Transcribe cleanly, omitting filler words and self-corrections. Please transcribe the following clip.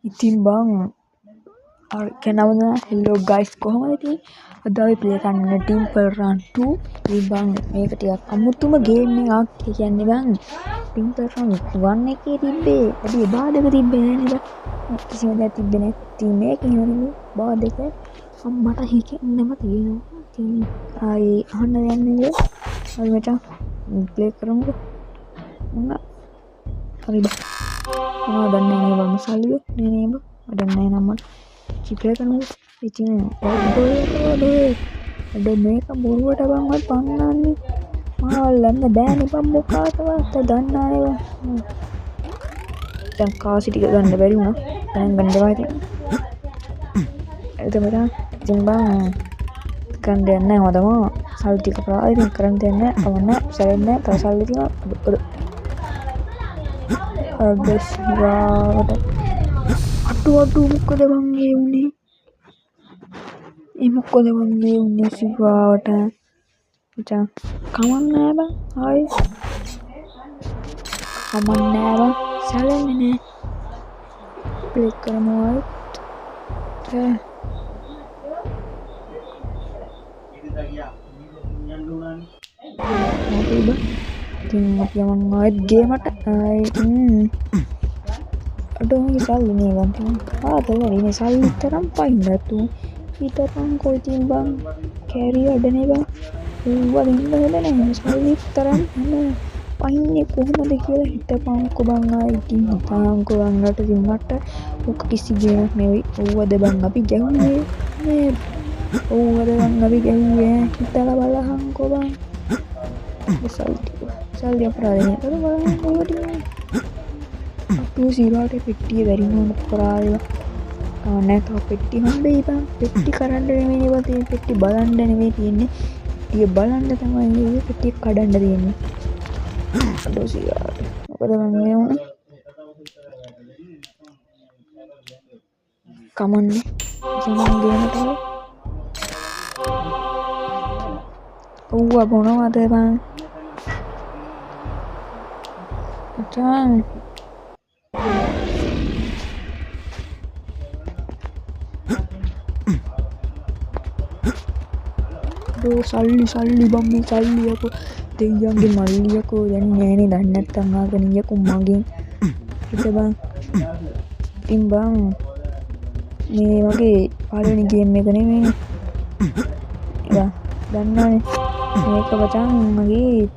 ඉතින් බං කැනවද හෙල්ලෝ ගයිස් කොහොමද ඉතින් අද අපි ප්ලේ කරන්න ටිම්පල් රන් 2 ඉතින් බං මේක ටිකක් අමුතුම ගේම් එකක් ඒ කියන්නේ බං ටිම්පල් රන් 1 එකේ තිබ්බේ වැඩි බාධක තිබ්බේ නෑ නේද කිසිම දෙයක් තිබ්බේ නෑ ඉතින් මේක නෙමෙයි බාධක මට හිතෙන්නම තියෙනවා ඉතින් ආයේ අහන්න යන්නේ අපි මචං ප්ලේ කරමුකෝ මොන හරි බං මොනවද දන්නේ නෑ බං සල්ලිය නේ බං දන්නේ නෑ නම් මට චිප්ලේ කරමුකෝ ඉතින් අද මේක බොරුවට බං ඔය පන්නන්නේ මාල්ලන්න බෑනේ බං මොකාටවත් දන්නානේ බං දැන් කාසි ටික ගන්න බැරි වුණා දැන් ගන්න බෑ ඉතින් එතකොට ඉතින් බං කරන්න දෙයක් නෑ මම තමයි සල්ලි ටික කරා ඉතින් කරන්න දෙයක් නෑ අවන්න සැරෙන්නේ තව සල්ලි තියෙනවා අඩස්වාට අටු මොකද බං ඒ උනේ ඒ මොකද බං ඒ උනේ සිවාවට මචං කමන්නේ නෑ බං ආයි කමන්නේ නෑ බං සැලෙන්නේ නෑ ප්ලේ කරමු ආයි ඉතින් අපි යමන් ආයෙත් ගේමට අඩෝ මේ සල්ලි නේ බං ආතලනේ සල්ලි තරම් පයින් නැතු ඊතරම් කොයි තින් බං කැරි අඩනේ බං ඌවා දෙන්න හොඳ නැහැ සල්ලි තරම් පයින්නේ කොහොමද කියලා හිතපන්කෝ බං ආයි ඉතින් හිතන්කෝ බං රට දින්නට ඔක කිසි ගේමක් නෙවෙයි ඌවද බං අපි ගැහුවේ නේ ඌවද බං අපි ගැහුවේ හිතලා බලහන්කෝ බං සල්ලි අපරාධනේ අර බලන්න ඕකට අපු සීලාට පෙට්ටිය වැරිනවම කරායව නැහැ තව පෙට්ටි හම්බෙයි බං පෙට්ටි කරන්න නෙමෙයි ඒවා තියෙන්නේ පෙට්ටි බලන්න නෙමෙයි තියෙන්නේ ඊය බලන්න තමයි මේ පෙට්ටි කඩන්න තියෙන්නේ අඩෝ සීලාට මොකද මම මේ වුණේ කමන්නේ ජමන් ගේමට ඌවා බොනවද බං මචං සල්ලි බම් මේ සල්ලියකෝ දෙයියන්ගේ මල්ලියකෝ දැන් නෑනේ දන්නේ නැත්තම් ආගෙන යකෝ මගෙන් හිත බං ඉතින් බං මේ වගේ පළවෙනි ගේම් එක නෙමෙයි බං දන්නවනේ මේක මචං මගේ